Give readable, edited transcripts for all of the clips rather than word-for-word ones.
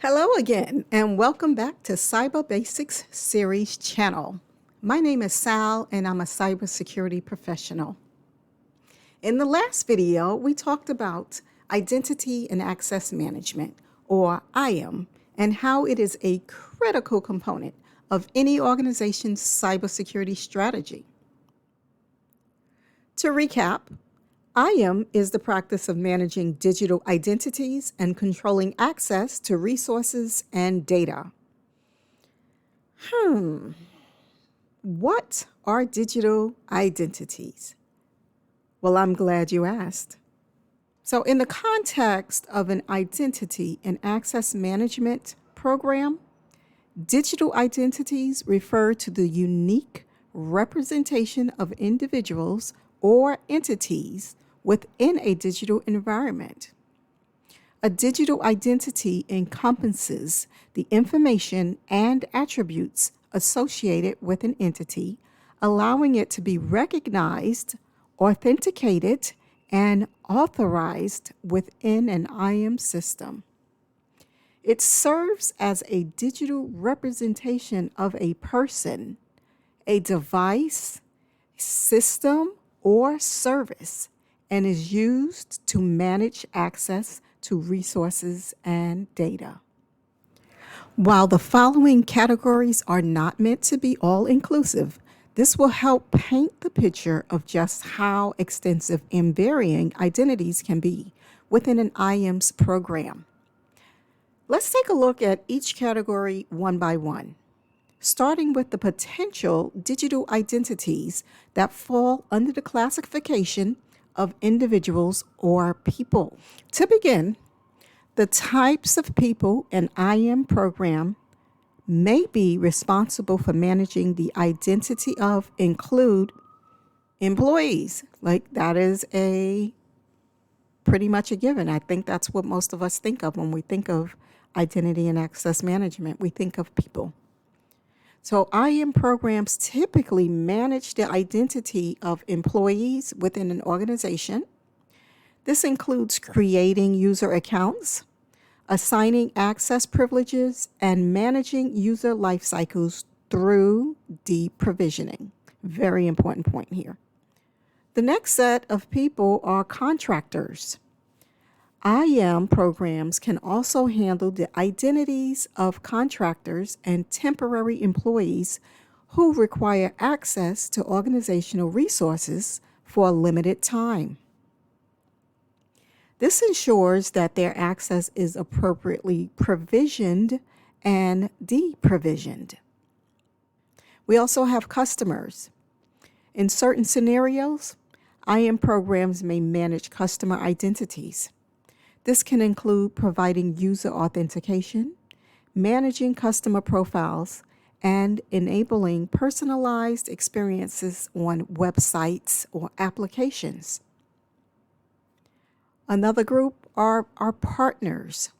Hello again, and welcome back to Cyber Basics Series channel. My name is Sal, and I'm a cybersecurity professional. In the last video, we talked about identity and access management, or IAM, and how it is a critical component of any organization's cybersecurity strategy. To recap, IAM is the practice of managing digital identities and controlling access to resources and data. What are digital identities? Well, I'm glad you asked. So, in the context of an identity and access management program, digital identities refer to the unique representation of individuals or entities within a digital environment. A digital identity encompasses the information and attributes associated with an entity, allowing it to be recognized, authenticated, and authorized within an IAM system. It serves as a digital representation of a person, a device, system, or service, and is used to manage access to resources and data. While the following categories are not meant to be all-inclusive, this will help paint the picture of just how extensive and varying identities can be within an IAM's program. Let's take a look at each category one by one, starting with the potential digital identities that fall under the classification of individuals or people. To begin, the types of people an IAM program may be responsible for managing the identity of include employees. Like that is pretty much a given. I think that's what most of us think of when we think of identity and access management. We think of people. So IAM programs typically manage the identity of employees within an organization. This includes creating user accounts, assigning access privileges, and managing user life cycles through deprovisioning. Very important point here. The next set of people are contractors. IAM programs can also handle the identities of contractors and temporary employees who require access to organizational resources for a limited time. This ensures that their access is appropriately provisioned and deprovisioned. We also have customers. In certain scenarios, IAM programs may manage customer identities. This can include providing user authentication, managing customer profiles, and enabling personalized experiences on websites or applications. Another group are our partners.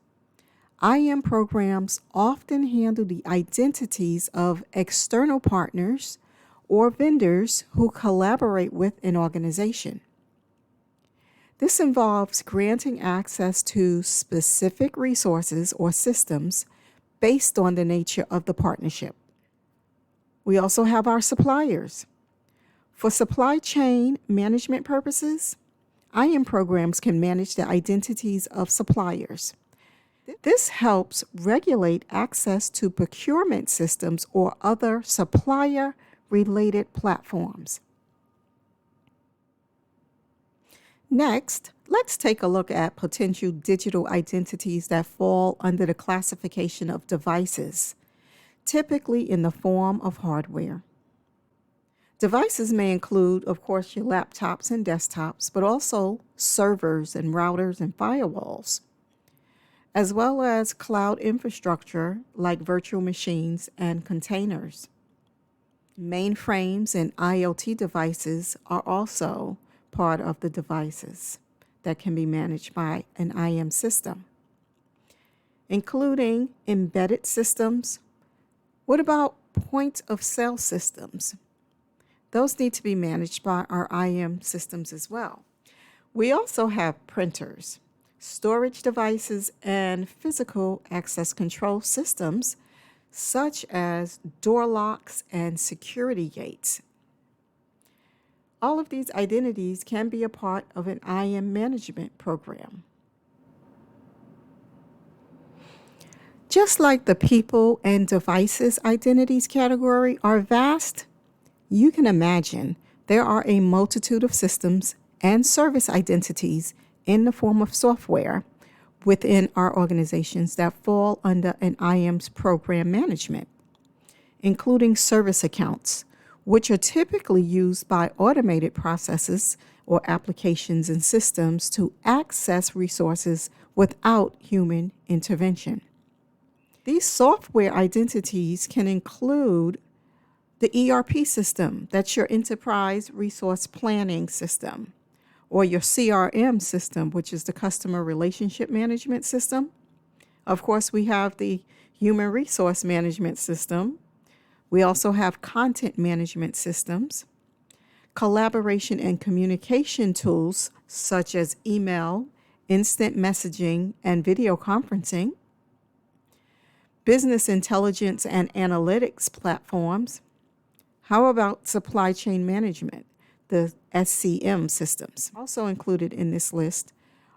IAM programs often handle the identities of external partners or vendors who collaborate with an organization. This involves granting access to specific resources or systems based on the nature of the partnership. We also have our suppliers. For supply chain management purposes, IAM programs can manage the identities of suppliers. This helps regulate access to procurement systems or other supplier-related platforms. Next, let's take a look at potential digital identities that fall under the classification of devices, typically in the form of hardware. Devices may include, of course, your laptops and desktops, but also servers and routers and firewalls, as well as cloud infrastructure like virtual machines and containers. Mainframes and IoT devices are also part of the devices that can be managed by an IAM system, including embedded systems. What about point of sale systems? Those need to be managed by our IAM systems as well. We also have printers. storage devices, and physical access control systems, such as door locks and security gates. All of these identities can be a part of an IAM management program. Just like the people and devices identities category are vast, you can imagine there are a multitude of systems and service identities in the form of software within our organizations that fall under an IAM's program management, including service accounts, which are typically used by automated processes or applications and systems to access resources without human intervention. These software identities can include the ERP system, that's your enterprise resource planning system, or your CRM system, which is the customer relationship management system. Of course, we have the human resource management system. We also have content management systems, collaboration and communication tools such as email, instant messaging, and video conferencing, business intelligence and analytics platforms. How about supply chain management, the SCM systems? Also included in this list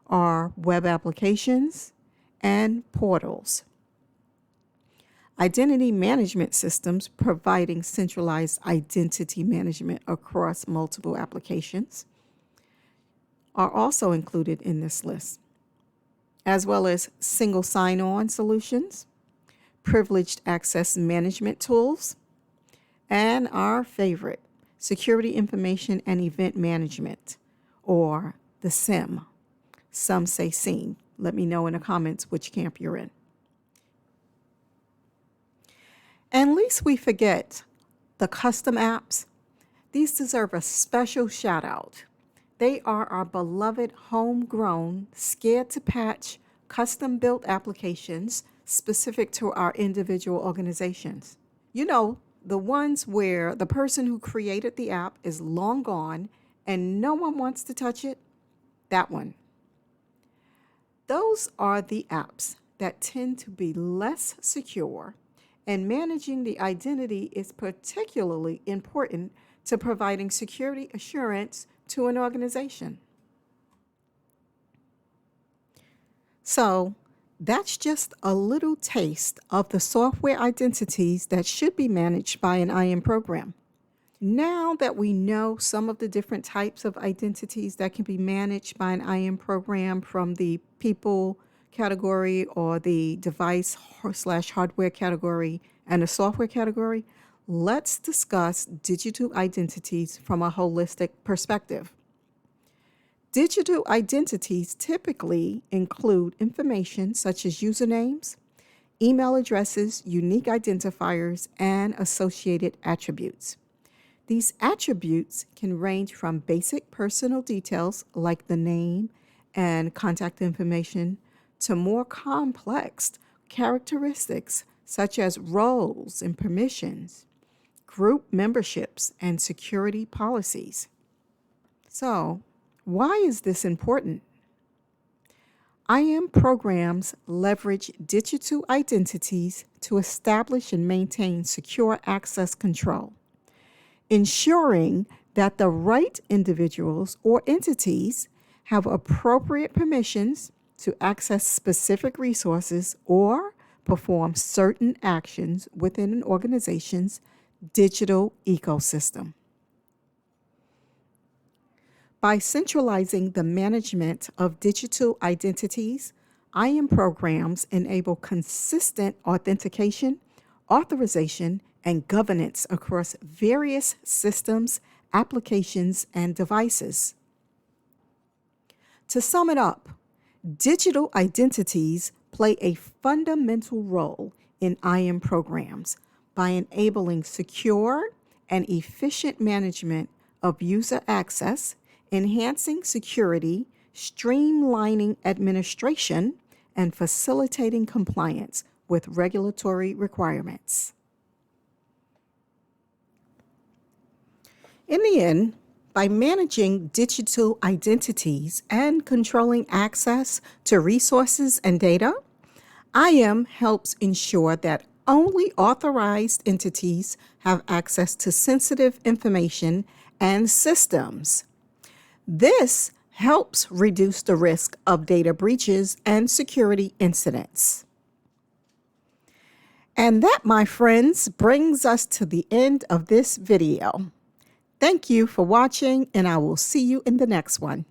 are web applications and portals. Identity management systems providing centralized identity management across multiple applications are also included in this list, as well as single sign-on solutions, privileged access management tools, and our favorite, security information and event management, or the SIM. Some say SIEM. Let me know in the comments which camp you're in. And lest we forget the custom apps, these deserve a special shout out. They are our beloved homegrown, scared to patch, custom built applications specific to our individual organizations. You know, the ones where the person who created the app is long gone and no one wants to touch it, that one. Those are the apps that tend to be less secure, and managing the identity is particularly important to providing security assurance to an organization. So, that's just a little taste of the software identities that should be managed by an IAM program. Now that we know some of the different types of identities that can be managed by an IAM program, from the people category or the device/hardware category and the software category, let's discuss digital identities from a holistic perspective. Digital identities typically include information such as usernames, email addresses, unique identifiers, and associated attributes. These attributes can range from basic personal details like the name and contact information to more complex characteristics such as roles and permissions, group memberships, and security policies. So, why is this important? IAM programs leverage digital identities to establish and maintain secure access control, ensuring that the right individuals or entities have appropriate permissions to access specific resources or perform certain actions within an organization's digital ecosystem. By centralizing the management of digital identities, IAM programs enable consistent authentication, authorization, and governance across various systems, applications, and devices. To sum it up, digital identities play a fundamental role in IAM programs by enabling secure and efficient management of user access, enhancing security, streamlining administration, and facilitating compliance with regulatory requirements. In the end, By managing digital identities and controlling access to resources and data, IAM helps ensure that only authorized entities have access to sensitive information and systems. This helps reduce the risk of data breaches and security incidents. And that, my friends, brings us to the end of this video. Thank you for watching, and I will see you in the next one.